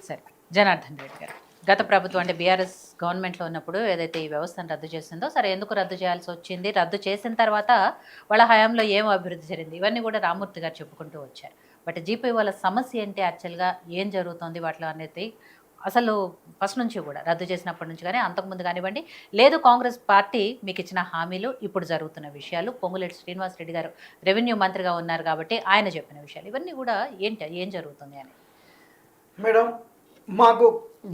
సరే, జనార్దన్ రెడ్డి గారు, గత ప్రభుత్వం అంటే బీఆర్ఎస్ గవర్నమెంట్లో ఉన్నప్పుడు ఏదైతే ఈ వ్యవస్థను రద్దు చేసిందో, సరే ఎందుకు రద్దు చేయాల్సి వచ్చింది, రద్దు చేసిన తర్వాత వాళ్ళ హయాంలో ఏం అభివృద్ధి జరిగింది, ఇవన్నీ కూడా రామూర్తి గారు చెప్పుకుంటూ వచ్చారు. బట్ జీపీ వాళ్ళ సమస్య ఏంటి, యాక్చువల్గా ఏం జరుగుతుంది వాటిలో అనేది అసలు ఫస్ట్ నుంచి కూడా రద్దు చేసినప్పటి నుంచి కానీ అంతకుముందు కానివ్వండి, లేదు కాంగ్రెస్ పార్టీ మీకు ఇచ్చిన హామీలు, ఇప్పుడు జరుగుతున్న విషయాలు, పొంగులేటి శ్రీనివాసరెడ్డి గారు రెవెన్యూ మంత్రిగా ఉన్నారు కాబట్టి ఆయన చెప్పిన విషయాలు, ఇవన్నీ కూడా ఏం జరుగుతుంది అని. మేడం, మాకు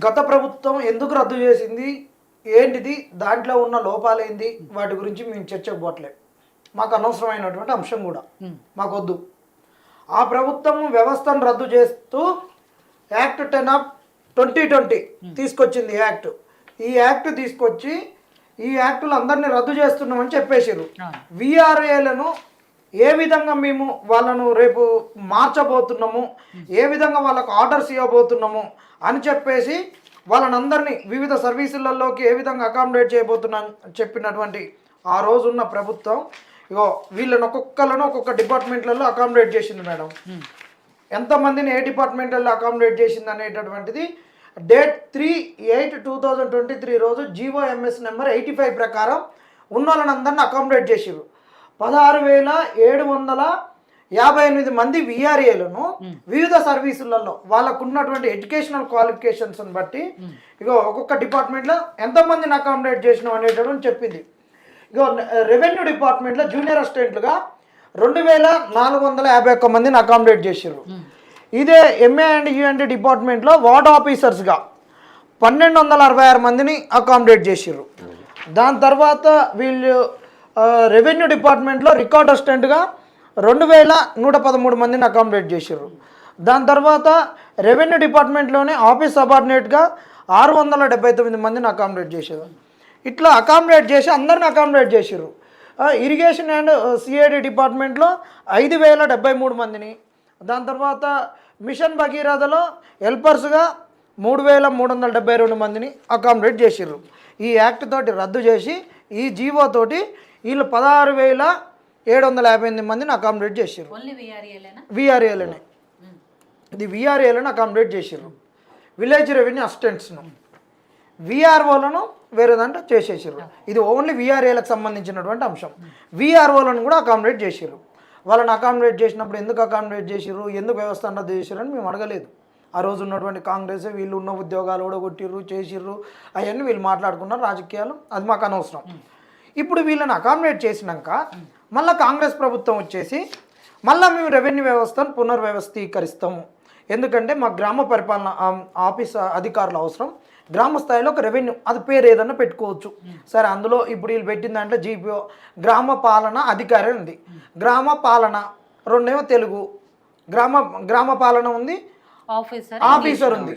గత ప్రభుత్వం ఎందుకు రద్దు చేసింది, ఏంటిది, దాంట్లో ఉన్న లోపాలేంది, వాటి గురించి మేము చర్చకు పోవట్లేదు. మాకు అనవసరమైనటువంటి అంశం కూడా మాకొద్దు. ఆ ప్రభుత్వం వ్యవస్థను రద్దు చేస్తూ యాక్ట్ 10/2020 తీసుకొచ్చింది. ఈ యాక్ట్ తీసుకొచ్చి ఈ యాక్టులు అందరినీ రద్దు చేస్తున్నామని చెప్పేసారు. విఆర్ఏలను ఏ విధంగా మేము వాళ్ళను రేపు మార్చబోతున్నాము, ఏ విధంగా వాళ్ళకు ఆర్డర్స్ ఇవ్వబోతున్నాము అని చెప్పేసి వాళ్ళని అందరినీ వివిధ సర్వీసులలోకి ఏ విధంగా అకామిడేట్ చేయబోతున్నా చెప్పినటువంటి ఆ రోజున్న ప్రభుత్వం ఇగో వీళ్ళని ఒక్కొక్క డిపార్ట్మెంట్లలో అకామిడేట్ చేసింది. మేడం, ఎంతమందిని ఏ డిపార్ట్మెంట్లలో అకామిడేట్ చేసింది అనేటటువంటిది డేట్ 3/8/2023 రోజు GOMS నెంబర్ 85 ప్రకారం ఉన్న వాళ్ళని అందరినీ అకామిడేట్ చేసారు. 16,758 మంది విఆర్ఏలను వివిధ సర్వీసులలో వాళ్ళకు ఉన్నటువంటి ఎడ్యుకేషనల్ క్వాలిఫికేషన్స్ని బట్టి ఇగో ఒక్కొక్క డిపార్ట్మెంట్లో ఎంతమందిని అకామిడేట్ చేసినాం అనేటటువంటి చెప్పింది. ఇగో రెవెన్యూ డిపార్ట్మెంట్లో జూనియర్ అసిస్టెంట్లుగా 2,451 మందిని అకామిడేట్ చేసారు. ఇదే MA&UNT డిపార్ట్మెంట్లో వార్డ్ ఆఫీసర్స్గా 1,266 మందిని అకామిడేట్ చేసారు. దాని తర్వాత వీళ్ళు రెవెన్యూ డిపార్ట్మెంట్లో రికార్డ్ అసిస్టెంట్గా 2,113 మందిని అకామిడేట్ చేసారు. దాని తర్వాత రెవెన్యూ డిపార్ట్మెంట్లోనే ఆఫీస్ సబార్డినేట్గా 679 మందిని అకామిడేట్ చేశారు. ఇట్లా అకామిడేట్ చేసి అందరిని అకామిడేట్ చేసారు. ఇరిగేషన్ అండ్ CID డిపార్ట్మెంట్లో 5,073 మందిని, దాని తర్వాత మిషన్ భగీరథలో హెల్పర్స్గా 3,372 మందిని అకామిడేట్ చేసారు. ఈ యాక్ట్ తోటి రద్దు చేసి ఈ జీవో తోటి వీళ్ళు 16,758 మందిని అకామిడేట్ చేసారు. విఆర్ఏలనే ఇది విఆర్ఏలను అకామిడేట్ చేసారు. విలేజ్ రెవెన్యూ అసిస్టెంట్స్ను విఆర్ఓలను వేరే దాంట్లో చేసేసారు. ఇది ఓన్లీ విఆర్ఏలకు సంబంధించినటువంటి అంశం. విఆర్ఓలను కూడా అకామిడేట్ చేసారు. వాళ్ళని అకామిడేట్ చేసినప్పుడు ఎందుకు అకామిడేట్ చేసారు, ఎందుకు వ్యవస్థ రద్దు చేసారు అని మేము అడగలేదు. ఆ రోజు ఉన్నటువంటి కాంగ్రెస్ వీళ్ళు ఉన్న ఉద్యోగాలు కూడా కొట్టిర్రు చేసిర్రు, అవన్నీ వీళ్ళు మాట్లాడుకున్నారు రాజకీయాలు, అది మాకు అనవసరం. ఇప్పుడు వీళ్ళని అకామిడేట్ చేసినాక మళ్ళీ కాంగ్రెస్ ప్రభుత్వం వచ్చేసి మళ్ళీ మేము రెవెన్యూ వ్యవస్థను పునర్వ్యవస్థీకరిస్తాము, ఎందుకంటే మా గ్రామ పరిపాలన ఆఫీస్ అధికారులు అవసరం, గ్రామ స్థాయిలో ఒక రెవెన్యూ అది పేరు ఏదన్నా పెట్టుకోవచ్చు. సరే, అందులో ఇప్పుడు వీళ్ళు పెట్టిన దాంట్లో GPO గ్రామ పాలన అధికారి ఉంది, గ్రామ పాలన రెండేమో తెలుగు, గ్రామ పాలన ఉంది, ఆఫీసర్ ఉంది,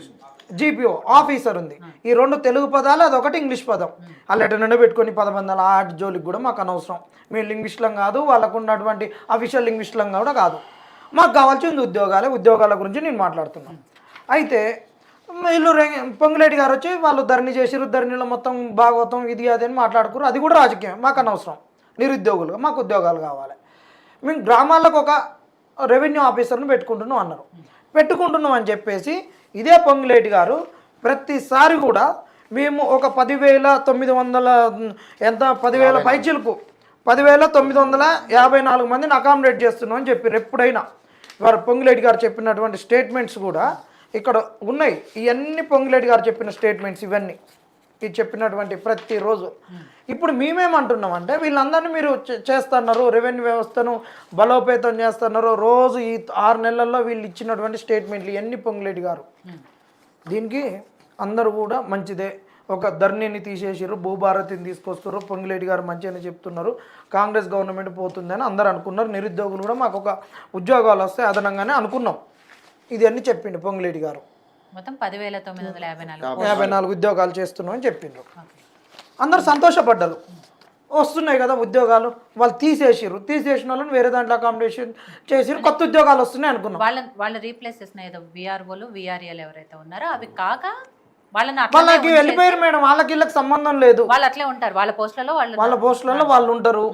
GPO ఆఫీసర్ ఉంది. ఈ రెండు తెలుగు పదాలు, అదొకటి ఇంగ్లీష్ పదం. అల్లెట నిండా పెట్టుకొని 10 మంది ఆటి జోలికి కూడా మాకు అనవసరం. మేము లింగ్విస్టులం కాదు, వాళ్ళకు ఉన్నటువంటి అఫీషియల్ లింగ్విస్టులం కూడా కాదు. మాకు కావాల్సింది ఉద్యోగాల గురించి నేను మాట్లాడుతున్నాను. అయితే వీళ్ళు పొంగులేటి గారు వచ్చి వాళ్ళు ధరణి చేసిరు, ధరణిలో మొత్తం భాగవతం ఇది అది అని మాట్లాడుకున్నారు. అది కూడా రాజకీయం, మాకు అనవసరం. నిరుద్యోగులుగా మాకు ఉద్యోగాలు కావాలి. మేము గ్రామాలకు ఒక రెవెన్యూ ఆఫీసర్ను పెట్టుకుంటున్నాం అని చెప్పేసి ఇదే పొంగులేటి గారు ప్రతిసారి కూడా మేము ఒక 10,900 పైచీలకు 10,954 మందిని అకామిడేట్ చేస్తున్నాం అని చెప్పారు. ఎప్పుడైనా వారు పొంగులేటి గారు చెప్పినటువంటి స్టేట్మెంట్స్ కూడా ఇక్కడ ఉన్నాయి. ఇవన్నీ పొంగులేటి గారు చెప్పిన స్టేట్మెంట్స్, ఇవన్నీ ఇది చెప్పినటువంటి ప్రతిరోజు. ఇప్పుడు మేమేమంటున్నామంటే వీళ్ళందరినీ మీరు చేస్తున్నారు, రెవెన్యూ వ్యవస్థను బలోపేతం చేస్తున్నారు, రోజు ఈ 6 నెలల్లో వీళ్ళు ఇచ్చినటువంటి స్టేట్మెంట్లు ఇవన్నీ పొంగులేటి గారు. దీనికి అందరూ కూడా మంచిదే, ఒక ధరణిని తీసేసారు, భూభారతిని తీసుకొస్తారు, పొంగులేటి గారు మంచిగానే చెప్తున్నారు, కాంగ్రెస్ గవర్నమెంట్ పోతుందని అందరూ అనుకున్నారు. నిరుద్యోగులు కూడా మాకు ఒక ఉద్యోగాలు వస్తాయి అదనంగానే అనుకున్నాం. ఇది అన్నీ చెప్పిండు పొంగులేటి గారు. మొత్తం 10,954 ఉద్యోగాలు చేస్తున్నాం అని చెప్పిండ్రు. అందరూ సంతోషపడ్డారు. వస్తున్నాయి కదా ఉద్యోగాలు, వాళ్ళు తీసేసిన వాళ్ళని వేరే దాంట్లో అకామిడేషన్ చేసిరు, కొత్త ఉద్యోగాలు వస్తున్నాయి అనుకున్నాం. వాళ్ళు రీప్లేస్ చేసిన ఏదో విఆర్ఓలు విఆర్ఏలు ఎవరైతే ఉన్నారో అవి కాక వాళ్ళని వాళ్ళకి వెళ్ళిపోయారు మేడం, వాళ్ళకి వీళ్ళకి సంబంధం లేదు, వాళ్ళు అట్లే ఉంటారు, వాళ్ళ పోస్టులలో వాళ్ళ పోస్టులలో వాళ్ళు ఉంటారు.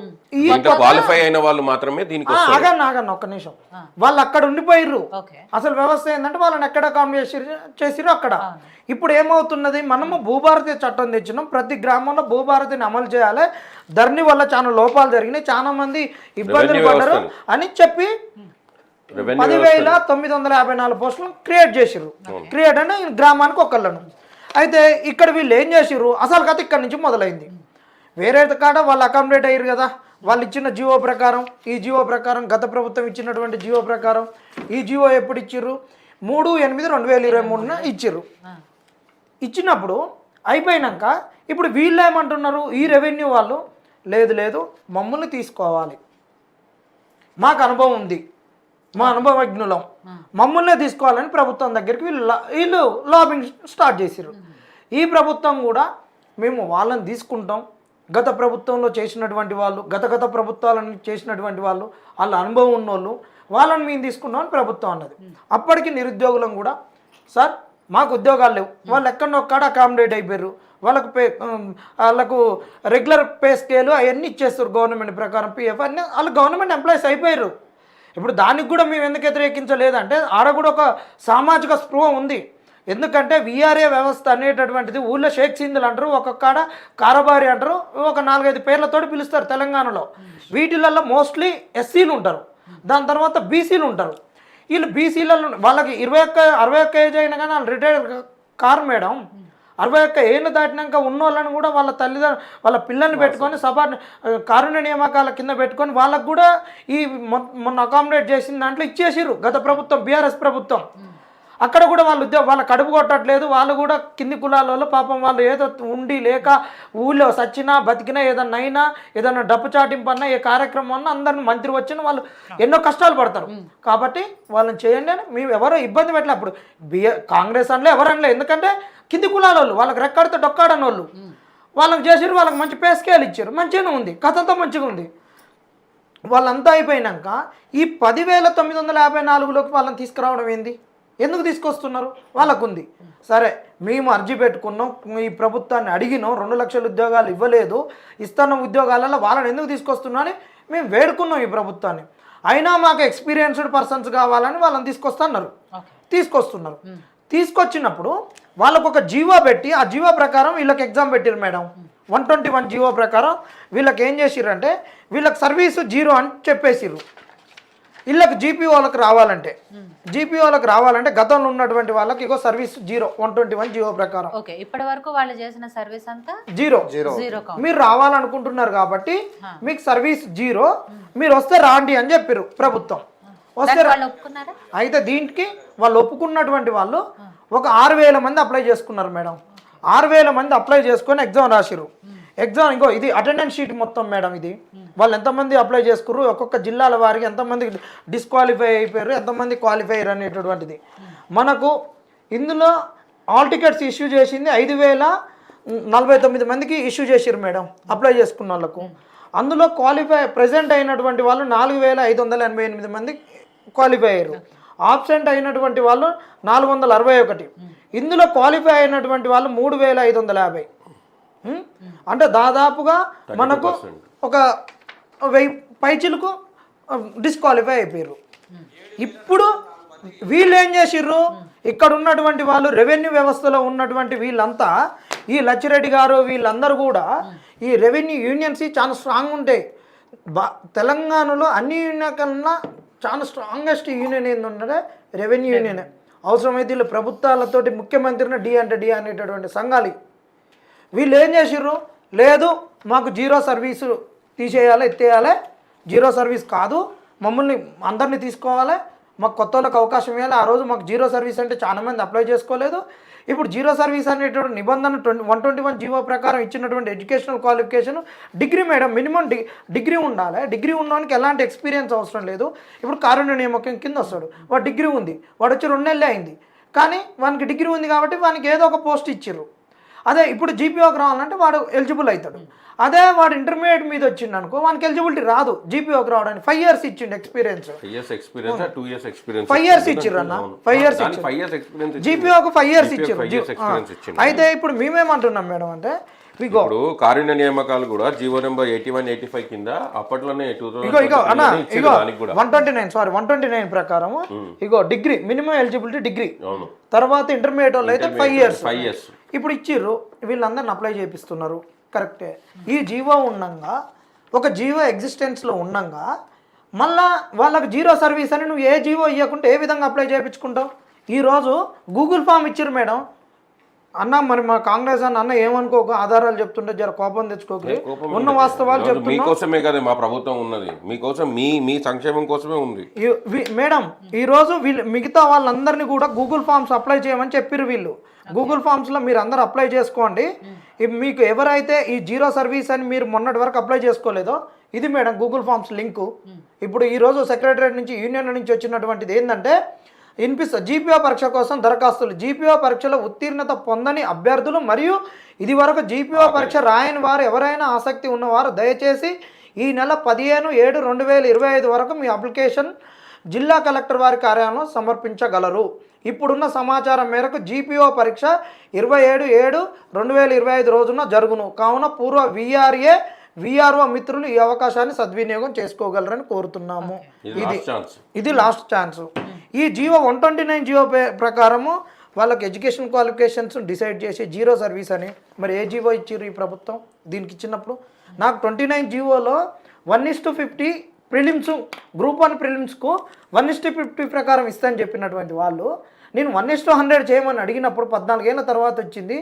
ఈ క్వాలిఫై అయిన వాళ్ళు మాత్రమే దీనికి వస్తారు. ఆగన్న ఒక్క నిమిషం, వాళ్ళు అక్కడ ఉండిపోయిర్రు. ఓకే. అసలు వ్యవస్థ ఏంటంటే వాళ్ళని ఎక్కడ చేసిరు అక్కడ. ఇప్పుడు ఏమవుతున్నది, మనము భూభారతి చట్టం తెచ్చినాం, ప్రతి గ్రామంలో భూభారతిని అమలు చేయాలి, ధరణి వల్ల చాలా లోపాలు జరిగినాయి, చాలా మంది ఇబ్బందులు పడ్డారు అని చెప్పి 10,954 పోస్టులు క్రియేట్ చేసిర్రు. క్రియేట్ అంటే గ్రామానికి ఒకళ్ళను. అయితే ఇక్కడ వీళ్ళు ఏం చేసిర్రు, అసలు కథ ఇక్కడ నుంచి మొదలైంది. వేరే కాడ వాళ్ళు అకామిడేట్ అయ్యారు కదా, వాళ్ళు ఇచ్చిన జీవో ప్రకారం, ఈ జీవో ప్రకారం గత ప్రభుత్వం ఇచ్చినటువంటి జీవో ప్రకారం, ఈ జీవో ఎప్పుడు ఇచ్చిర్రు, 3/8/2023 ఇచ్చిర్రు. ఇచ్చినప్పుడు అయిపోయినాక ఇప్పుడు వీళ్ళు ఏమంటున్నారు, ఈ రెవెన్యూ వాళ్ళు, లేదు మమ్మల్ని తీసుకోవాలి, మాకు అనుభవం ఉంది, మా అనుభవజ్ఞులం, మమ్మల్నే తీసుకోవాలని ప్రభుత్వం దగ్గరికి వీళ్ళు లాబింగ్ స్టార్ట్ చేశారు. ఈ ప్రభుత్వం కూడా మేము వాళ్ళని తీసుకుంటాం, గత ప్రభుత్వంలో చేసినటువంటి వాళ్ళు, గత ప్రభుత్వాలను చేసినటువంటి వాళ్ళు, వాళ్ళ అనుభవం ఉన్నోళ్ళు, వాళ్ళని మేము తీసుకుంటామని ప్రభుత్వం అన్నది. అప్పటికి నిరుద్యోగులం కూడా, సార్ మాకు ఉద్యోగాలు లేవు, వాళ్ళు ఎక్కడో ఒక్కడ అకామిడేట్ అయిపోయారు, వాళ్ళకు రెగ్యులర్ పే స్కేలు అవన్నీ ఇచ్చేస్తారు గవర్నమెంట్ ప్రకారం, పిఎఫ్ అన్నీ, వాళ్ళు గవర్నమెంట్ ఎంప్లాయీస్ అయిపోయారు. ఇప్పుడు దానికి కూడా మేము ఎందుకు వ్యతిరేకించలేదంటే ఆడ కూడా ఒక సామాజిక స్పృహ ఉంది. ఎందుకంటే విఆర్ఏ వ్యవస్థ అనేటటువంటిది ఊళ్ళో షేక్ సింధులు అంటారు, ఒక్కొక్కడ కారబారి అంటారు, ఒక 4-5 పేర్లతో పిలుస్తారు తెలంగాణలో. వీటిలలో మోస్ట్లీ ఎస్సీలు ఉంటారు, దాని తర్వాత బీసీలు ఉంటారు. వీళ్ళు బీసీలలో వాళ్ళకి 61 ఏజ్ అయినా కానీ వాళ్ళు రిటైర్డ్ కారు మేడం. 61 ఏళ్ళు దాటినాక ఉన్న వాళ్ళని కూడా వాళ్ళ తల్లిదండ్రులు వాళ్ళ పిల్లల్ని పెట్టుకొని కారుణ్య నియామకాల కింద పెట్టుకొని వాళ్ళకు కూడా ఈ మొన్న అకామిడేట్ చేసిన దాంట్లో ఇచ్చేసిర్రు గత ప్రభుత్వం, బీఆర్ఎస్ ప్రభుత్వం. అక్కడ కూడా వాళ్ళు వాళ్ళ కడుపు కొట్టట్లేదు, వాళ్ళు కూడా కింది కులాలలో పాపం వాళ్ళు ఏదో ఉండి లేక ఊళ్ళో సచ్చినా బతికినా ఏదన్నా అయినా ఏదన్నా డప్పు చాటింపు అన్నా ఏ కార్యక్రమం అన్నా అందరిని మంత్రి వచ్చిన వాళ్ళు ఎన్నో కష్టాలు పడతారు. కాబట్టి వాళ్ళని చేయండి అని మేము ఎవరో ఇబ్బంది పెట్టలే. అప్పుడు కాంగ్రెస్ అనలే, ఎవరు అనలే, ఎందుకంటే కింది కులాల వాళ్ళు, వాళ్ళకి రెక్కడితే డొక్కాడని వాళ్ళు, వాళ్ళకి చేసిరు, వాళ్ళకి మంచి పే స్కేల్ ఇచ్చారు, మంచిగానే ఉంది, కథంతా మంచిగా ఉంది. వాళ్ళంతా అయిపోయినాక ఈ 10,954లోకి వాళ్ళని తీసుకురావడం ఏంది, ఎందుకు తీసుకొస్తున్నారు, వాళ్ళకుంది. సరే మేము అర్జీ పెట్టుకున్నాం, ఈ ప్రభుత్వాన్ని అడిగినాం, 2 లక్షల ఉద్యోగాలు ఇవ్వలేదు, ఇస్తున్న ఉద్యోగాలలో వాళ్ళని ఎందుకు తీసుకొస్తున్నాం అని మేము వేడుకున్నాం ఈ ప్రభుత్వాన్ని. అయినా మాకు ఎక్స్పీరియన్స్డ్ పర్సన్స్ కావాలని వాళ్ళని తీసుకొస్తున్నారు. తీసుకొచ్చినప్పుడు వాళ్ళకు ఒక జీవో పెట్టి, ఆ జీవో ప్రకారం వీళ్ళకి ఎగ్జామ్ పెట్టారు మేడం. 121 జీవో ప్రకారం వీళ్ళకి ఏం చేసిర్రంటే వీళ్ళకి సర్వీసు 0 అని చెప్పేసిర్రు. వీళ్ళకి జీపీఓలకు రావాలంటే గతంలో ఉన్నటువంటి వాళ్ళకి ఇగో సర్వీస్ 0 121 జీవో ప్రకారం. ఓకే, ఇప్పటి వరకు వాళ్ళు చేసిన సర్వీస్ అంతా 0. మీరు రావాలనుకుంటున్నారు కాబట్టి మీకు సర్వీస్ 0, మీరు వస్తే రాండి అని చెప్పారు ప్రభుత్వం. వస్తే అయితే దీనికి వాళ్ళు ఒప్పుకున్నటువంటి వాళ్ళు ఒక 6,000 మంది అప్లై చేసుకున్నారు మేడం. 6,000 మంది అప్లై చేసుకొని ఎగ్జామ్ రాసిరు. ఎగ్జామ్ ఇంకో ఇది అటెండెన్స్ షీట్ మొత్తం మేడం. ఇది వాళ్ళు ఎంతమంది అప్లై చేసుకుర్రు, ఒక్కొక్క జిల్లాల వారికి ఎంతమంది డిస్క్వాలిఫై అయిపోయారు, ఎంతమంది క్వాలిఫై అయ్యారు అనేటటువంటిది మనకు ఇందులో ఆల్ టికెట్స్ ఇష్యూ చేసింది 5,049 మందికి ఇష్యూ చేసిరు మేడం అప్లై చేసుకున్న వాళ్ళకు. అందులో క్వాలిఫై ప్రెజెంట్ అయినటువంటి వాళ్ళు 4,588 మంది క్వాలిఫై అయ్యారు. ఆబ్సెంట్ అయినటువంటి వాళ్ళు 461. ఇందులో క్వాలిఫై అయినటువంటి వాళ్ళు 3,550. అంటే దాదాపుగా మనకు ఒక 1000 పైచిలకు డిస్క్వాలిఫై అయిపోయారు. ఇప్పుడు వీళ్ళు ఏం చేసిర్రు, ఇక్కడ ఉన్నటువంటి వాళ్ళు రెవెన్యూ వ్యవస్థలో ఉన్నటువంటి వీళ్ళంతా, ఈ లచ్చిరెడ్డి గారు వీళ్ళందరూ కూడా ఈ రెవెన్యూ యూనియన్స్ చాలా స్ట్రాంగ్ ఉంటాయి. తెలంగాణలో అన్ని యూనియన్ కన్నా చాలా స్ట్రాంగెస్ట్ యూనియన్ ఏంటంటే రెవెన్యూ యూనియన్. అవసరమైతే వీళ్ళు ప్రభుత్వాలతోటి ముఖ్యమంత్రిని డి అనేటటువంటి సంఘాలు. వీళ్ళు ఏం చేసిర్రు, లేదు మాకు 0 సర్వీసు తీసేయాలి, ఎత్తేయాలి, 0 సర్వీస్ కాదు, మమ్మల్ని అందరినీ తీసుకోవాలి, మాకు కొత్త వాళ్ళకి అవకాశం ఇవ్వాలి. ఆ రోజు మాకు 0 సర్వీస్ అంటే చాలామంది అప్లై చేసుకోలేదు. ఇప్పుడు 0 సర్వీస్ అనేటువంటి నిబంధన 121 జీవో ప్రకారం ఇచ్చినటువంటి educational qualification degree madam. Minimum degree ఉండాలి. డిగ్రీ ఉన్నవానికి ఎలాంటి ఎక్స్పీరియన్స్ అవసరం లేదు. ఇప్పుడు కారుణ్య నియామకం కింద వస్తాడు, వాడు డిగ్రీ ఉంది, వాడు వచ్చి 2 నెలలే అయింది, కానీ వానికి డిగ్రీ ఉంది కాబట్టి వానికి ఏదో ఒక పోస్ట్ ఇచ్చిర్రు. అదే ఇప్పుడు జీపీఓకి రావాలంటే వాడు ఎలిజిబుల్ అవుతాడు. అదే వాడు ఇంటర్మీడియట్ మీద వచ్చిండు అనుకో వానికి ఎలిజిబిలిటీ రాదు జీపీఓకి రావడానికి. 5 years ఇచ్చిండు experience. 5 years experience, 2 years experience. 5 years ఇచ్చిర్రు అన్న, 5 years ఇచ్చారు. 5 years experience. జీపీఓకి 5 years ఇచ్చారు. 5 years experience ఇచ్చిండు. అయితే ఇప్పుడు మేమేమంటున్నాం మేడం అంటే ఇప్పుడు కారుణ్య నియామకాలు కూడా జీవో నెంబర్ 81, 85 కింద అప్పట్లోనే ఇగో అన్న ఇగో 129 ప్రకారం ఇగో డిగ్రీ మినిమం ఎలిజిబిలిటీ డిగ్రీ, తర్వాత ఇంటర్మీడియట్ వాళ్ళు అయితే 5 years ఇప్పుడు ఇచ్చిర్రు. వీళ్ళందరిని అప్లై చేపిస్తున్నారు కరెక్టే. ఈ జీవో ఉండంగా ఒక జీవో ఎగ్జిస్టెన్స్లో ఉండంగా మళ్ళా వాళ్ళకి జీరో సర్వీస్ అని నువ్వు ఏ జీవో ఇవ్వకుంటే ఏ విధంగా అప్లై చేయించుకుంటావు? ఈరోజు గూగుల్ ఫామ్ ఇచ్చిర్రు మేడం. అన్న మరి మా కాంగ్రెస్ అన్న ఏమనుకోక ఆధారాలు చెప్తుంటే జర కోపం తెచ్చుకోకలే, ఉన్న వాస్తవాలు చెప్తున్నా. మీకోసమే కదా మా ప్రభుత్వం ఉన్నది, మీకోసం మీ సంక్షేమం కోసమే ఉంది మేడం. ఈరోజు వీళ్ళు మిగతా వాళ్ళందరినీ కూడా గూగుల్ ఫామ్స్ అప్లై చేయమని చెప్పారు వీళ్ళు. గూగుల్ ఫామ్స్లో మీరు అందరూ అప్లై చేసుకోండి. మీకు ఎవరైతే ఈ జీరో సర్వీస్ అని మీరు మొన్నటి వరకు అప్లై చేసుకోలేదో ఇది మేడం గూగుల్ ఫామ్స్ లింకు. ఇప్పుడు ఈరోజు సెక్రటరేట్ నుంచి యూనియన్ నుంచి వచ్చినటువంటిది ఏంటంటే జీపీఓ పరీక్ష కోసం దరఖాస్తులు. జీపీఓ పరీక్షలో ఉత్తీర్ణత పొందని అభ్యర్థులు మరియు ఇది వరకు జీపీఓ పరీక్ష రాయని వారు ఎవరైనా ఆసక్తి ఉన్నవారు దయచేసి ఈ నెల 15/7/2025 వరకు మీ అప్లికేషన్ జిల్లా కలెక్టర్ వారి కార్యాలయంలో సమర్పించగలరు. ఇప్పుడున్న సమాచారం మేరకు జీపీఓ పరీక్ష 27/7/2025 రోజున జరుగును. కావున పూర్వ విఆర్ఓ మిత్రులు ఈ అవకాశాన్ని సద్వినియోగం చేసుకోగలరని కోరుతున్నాము. ఇది లాస్ట్ ఛాన్స్. ఈ జీవో 129 జీవో ప్రకారము వాళ్ళకి ఎడ్యుకేషన్ క్వాలిఫికేషన్స్ డిసైడ్ చేసి జీరో సర్వీస్ అని మరి ఏ జీవో ఇచ్చారు ఈ ప్రభుత్వం దీనికి ఇచ్చినప్పుడు? నాకు 29 జీవోలో 1:50 ప్రిలిమ్స్ గ్రూప్ 1 ప్రిలిమ్స్కు 1:50 ప్రకారం ఇస్తానని చెప్పినటువంటి వాళ్ళు నేను 1:100 చేయమని అడిగినప్పుడు 14 ఏళ్ళ తర్వాత వచ్చింది.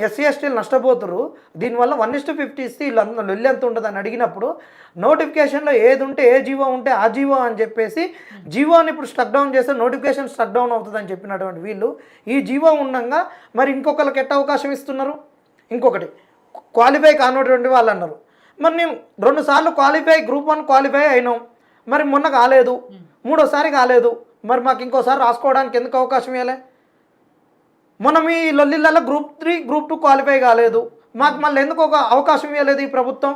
ఎస్సీ ఎస్టీలు నష్టపోతున్నారు దీనివల్ల 1:50 ఇస్తే వీళ్ళందరూ లొల్లి ఎంత ఉంటుందని అడిగినప్పుడు నోటిఫికేషన్లో ఏది ఉంటే ఏ జీవో ఉంటే ఆ జీవో అని చెప్పేసి జీవోని ఇప్పుడు స్టక్ డౌన్ చేస్తే నోటిఫికేషన్ స్టక్ డౌన్ అవుతుందని చెప్పినటువంటి వీళ్ళు ఈ జీవో ఉండగా మరి ఇంకొకరికి ఎట్ట అవకాశం ఇస్తున్నారు? ఇంకొకటి క్వాలిఫై కానటువంటి వాళ్ళు అన్నారు. మరి నేను 2 సార్లు క్వాలిఫై గ్రూప్ 1 క్వాలిఫై అయినాం, మరి మొన్న కాలేదు, 3ఓసారి కాలేదు, మరి మాకు ఇంకోసారి రాసుకోవడానికి ఎందుకు అవకాశం ఇవ్వలే? మొన్న మీ లొల్లిళ్ళలో గ్రూప్ 3 గ్రూప్ 2 క్వాలిఫై కాలేదు, మాకు మళ్ళీ ఎందుకు ఒక అవకాశం ఇవ్వలేదు ఈ ప్రభుత్వం?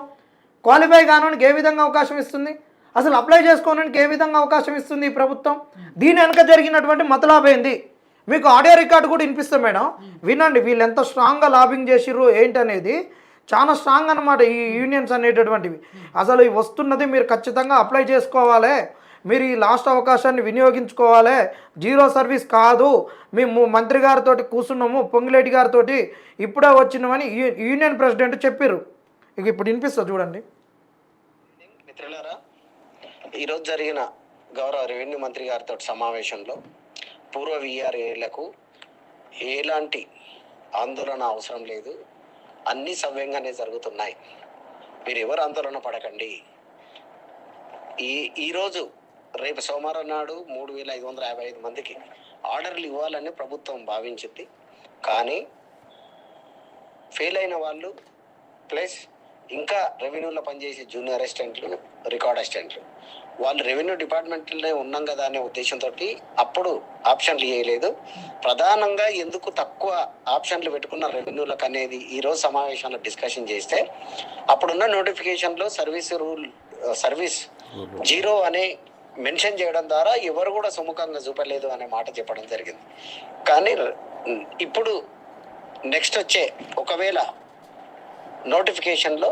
క్వాలిఫై కానోనికి ఏ విధంగా అవకాశం ఇస్తుంది? అసలు అప్లై చేసుకోవడానికి ఏ విధంగా అవకాశం ఇస్తుంది ఈ ప్రభుత్వం? దీని వెనక జరిగినటువంటి మతలాభేంది మీకు ఆడియో రికార్డు కూడా వినిపిస్తాం మేడం, వినండి. వీళ్ళు ఎంత స్ట్రాంగ్గా లాబింగ్ చేసిర్రు ఏంటనేది చాలా స్ట్రాంగ్ అనమాట ఈ యూనియన్స్ అనేటటువంటివి. అసలు ఇవి వస్తున్నది మీరు ఖచ్చితంగా అప్లై చేసుకోవాలి, మీరు ఈ లాస్ట్ అవకాశాన్ని వినియోగించుకోవాలి. జీరో సర్వీస్ కాదు, మేము మంత్రి గారితో కూర్చున్నాము, పొంగిలేటి గారితో ఇప్పుడే వచ్చినామని యూనియన్ ప్రెసిడెంట్ చెప్పారు. ఇక ఇప్పుడు వినిపిస్తుంది చూడండి. మిత్రులారా, ఈరోజు జరిగిన గౌరవ రెవెన్యూ మంత్రి గారితో సమావేశంలో పూర్వ విఆర్ఏలకు ఎలాంటి ఆందోళన అవసరం లేదు, అన్నీ సవ్యంగానే జరుగుతున్నాయి, మీరు ఎవరు ఆందోళన పడకండి. ఈరోజు రేపు సోమవారం నాడు 3555 మందికి ఆర్డర్లు ఇవ్వాలని ప్రభుత్వం భావించింది. కానీ ఫెయిల్ అయిన వాళ్ళు ప్లస్ ఇంకా రెవెన్యూలో పనిచేసే జూనియర్ అసిస్టెంట్లు, రికార్డ్ అసిస్టెంట్లు వాళ్ళు రెవెన్యూ డిపార్ట్మెంట్లోనే ఉన్నాం కదా అనే ఉద్దేశంతో అప్పుడు ఆప్షన్లు ఇవ్వలేదు. ప్రధానంగా ఎందుకు తక్కువ ఆప్షన్లు పెట్టుకున్న రెవెన్యూలకు అనేది ఈరోజు సమావేశంలో డిస్కషన్ చేస్తే అప్పుడున్న నోటిఫికేషన్లో సర్వీస్ జీరో అనే మెన్షన్ చేయడం ద్వారా ఎవరు కూడా సుముఖంగా చూపలేదు అనే మాట చెప్పడం జరిగింది. కానీ ఇప్పుడు నెక్స్ట్ వచ్చే ఒకవేళ నోటిఫికేషన్లో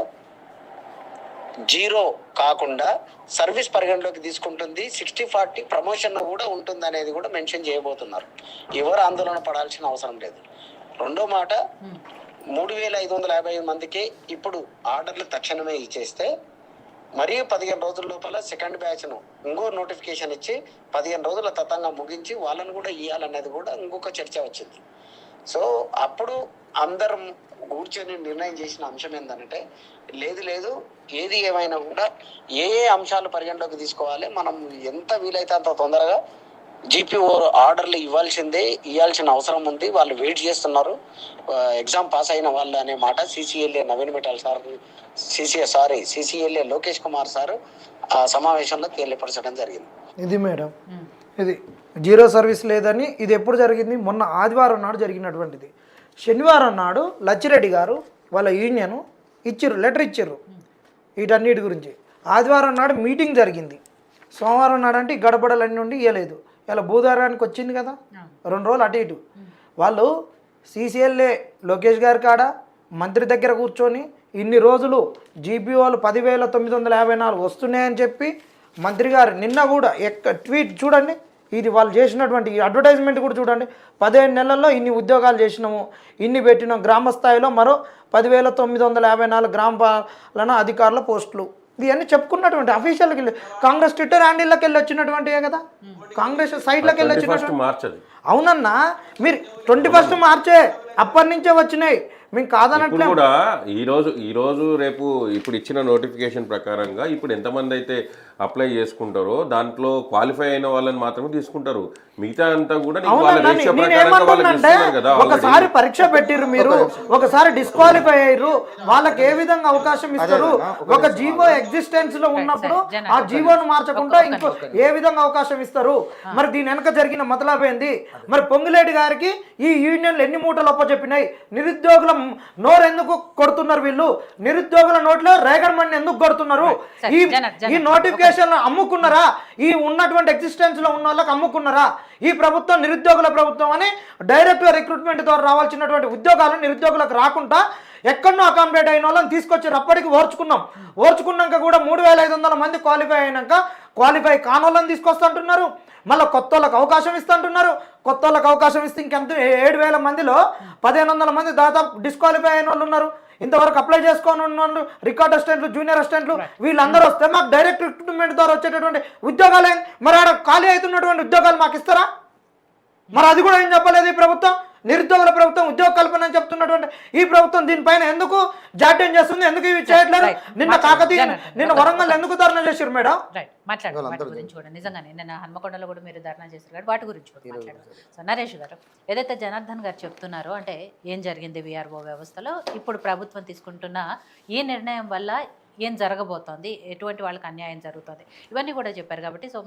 జీరో కాకుండా సర్వీస్ పరిగణలోకి తీసుకుంటుంది, 60-40 ప్రమోషన్ కూడా ఉంటుంది అనేది కూడా మెన్షన్ చేయబోతున్నారు. ఎవరు ఆందోళన పడాల్సిన అవసరం లేదు. రెండో మాట, 3555 మందికి ఇప్పుడు ఆర్డర్లు తక్షణమే ఇచ్చేస్తే మరియు 15 రోజుల లోపల సెకండ్ బ్యాచ్ను ఇంకో నోటిఫికేషన్ ఇచ్చి 15 రోజుల తతంగా ముగించి వాళ్ళను కూడా ఇవ్వాలనేది కూడా ఇంకొక చర్చ వచ్చింది. సో అప్పుడు అందరం కూర్చొని నిర్ణయం చేసిన అంశం ఏంటంటే లేదు ఏది ఏమైనా కూడా ఏ అంశాలు పరిగణలోకి తీసుకోవాలి, మనం ఎంత వీలైతే అంత తొందరగా జీపీఓ ఆర్డర్లు ఇవ్వాల్సిన అవసరం ఉంది, వాళ్ళు వెయిట్ చేస్తున్నారు ఎగ్జామ్ పాస్ అయిన వాళ్ళు అనే మాట CCLA Naveen Mittal sir, CCLA Lokesh Kumar sir ఆ సమావేశంలో తెలియపరచడం జరిగింది. ఇది మేడం, ఇది జీరో సర్వీస్ లేదని. ఇది ఎప్పుడు జరిగింది? మొన్న ఆదివారం నాడు జరిగినటువంటిది. శనివారం నాడు లచ్చిరెడ్డి గారు వాళ్ళ యూనియన్ లెటర్ ఇచ్చిర్రు వీటన్నిటి గురించి. ఆదివారం నాడు మీటింగ్ జరిగింది. సోమవారం నాడు అంటే ఈ గడబడలన్నీ ఉండి ఇవ్వలేదు. ఇలా భూధారానికి వచ్చింది కదా 2 రోజులు అటు ఇటు. వాళ్ళు సీసీఎల్ఏ లోకేష్ గారి కాడ మంత్రి దగ్గర కూర్చొని ఇన్ని రోజులు జీపీఓలు 10,954 వస్తున్నాయని చెప్పి మంత్రి గారు నిన్న కూడా ట్వీట్ చూడండి, ఇది వాళ్ళు చేసినటువంటి అడ్వర్టైజ్మెంట్ కూడా చూడండి. 15 నెలల్లో ఇన్ని ఉద్యోగాలు చేసినాము, ఇన్ని పెట్టినాం, గ్రామ స్థాయిలో మరో 10,954 గ్రామ పాలన అధికారుల పోస్టులు, ఇవన్నీ చెప్పుకున్నటువంటి అఫీషియల్కి వెళ్ళి కాంగ్రెస్ ట్విట్టర్ హ్యాండిల్లోకి వెళ్ళి వచ్చినటువంటివే కదా, కాంగ్రెస్ సైట్లోకి వెళ్ళి వచ్చినటువంటి. మార్చది అవునన్నా, మీరు 21 మార్చే అప్పటి నుంచే వచ్చినాయి, మేము కాదనట్లే. కూడా ఈ రోజు రేపు ఇప్పుడు ఇచ్చిన నోటిఫికేషన్ ప్రకారంగా ఇప్పుడు ఎంతమంది అయితే అప్లై చేసుకుంటారో దాంట్లో క్వాలిఫై అయిన వాళ్ళని మాత్రమే తీసుకుంటారు. మిగతా అంతా కూడా ఒకసారి పరీక్ష పెట్టిర్రు మీరు, ఒకసారి డిస్క్వాలిఫై అయ్యారు, వాళ్ళకి ఏ విధంగా అవకాశం ఇస్తారు? ఒక జీవో ఎగ్జిస్టెన్స్ లో ఉన్నప్పుడు ఆ జీవోను మార్చకుండా ఇంకో ఏ విధంగా అవకాశం ఇస్తారు? మరి దీని వెనక జరిగిన మతలబ్ ఏంది? మరి పొంగులేటి గారికి ఈ యూనియన్లు ఎన్ని మూటలు ఒప్పచెప్పినాయి? నిరుద్యోగుల నోరు ఎందుకు కొడుతున్నారు వీళ్ళు? నిరుద్యోగుల నోట్లో రేగడ్ మణి ఎందుకు కొడుతున్నారు? ఈ నోటిఫికేషన్ అమ్ముకున్నారా? ఈ ఉన్నటువంటి ఎగ్జిస్టెన్స్ లో ఉన్న వాళ్ళకి అమ్ముకున్నారా? ఈ ప్రభుత్వం నిరుద్యోగుల ప్రభుత్వం అని డైరెక్ట్ రిక్రూట్మెంట్ ద్వారా రావాల్సినటువంటి ఉద్యోగాలు నిరుద్యోగులకు రాకుండా ఎక్కడనో అకామిడేట్ అయిన వాళ్ళని తీసుకొచ్చారు. అప్పటికి ఓర్చుకున్నాక కూడా 3,500 మంది క్వాలిఫై అయినాక క్వాలిఫై కానోళ్ళని తీసుకొస్తుంటున్నారు. మళ్ళీ కొత్త వాళ్ళకి అవకాశం ఇస్తుంటున్నారు. కొత్త వాళ్ళకి అవకాశం ఇస్తే ఇంకెంత 7,000 మందిలో 1,500 మంది దాదాపు డిస్క్వాలిఫై అయిన వాళ్ళు ఉన్నారు. ఇంతవరకు అప్లై చేసుకొని ఉన్న రికార్డ్ అసిస్టెంట్లు, జూనియర్ అసిస్టెంట్లు వీళ్ళందరూ వస్తే మాకు డైరెక్ట్ రిక్రూట్మెంట్ ద్వారా వచ్చేటటువంటి ఉద్యోగాలు మరి ఆడ ఖాళీ అవుతున్నటువంటి ఉద్యోగాలు మాకు ఇస్తారా? మరి అది కూడా ఏం చెప్పలేదు ఈ ప్రభుత్వం. నిరుద్యోగుల ప్రభుత్వం, ఉద్యోగ కల్పన అని చెప్తున్నటువంటి ఈ ప్రభుత్వం దీనిపైన ఎందుకు జాడ్యం చేస్తుంది? ఎందుకు ఇవి చేయట్లేదు? నిన్న కాకతీయ, నిన్న వరంగల్ ఎందుకు ధర్నా చేశారు మేడం? మాట్లాడండి వాటి గురించి కూడా. నిజంగానే నిన్న హన్మకొండలో కూడా మీరు ధర్నా చేశారు కాబట్టి వాటి గురించి కూడా మాట్లాడారు. సో నరేష్ గారు, ఏదైతే జనార్దన్ గారు చెప్తున్నారో అంటే ఏం జరిగింది విఆర్ఓ వ్యవస్థలో, ఇప్పుడు ప్రభుత్వం తీసుకుంటున్న ఈ నిర్ణయం వల్ల ఏం జరగబోతోంది, ఎటువంటి వాళ్ళకి అన్యాయం జరుగుతుంది, ఇవన్నీ కూడా చెప్పారు కాబట్టి సో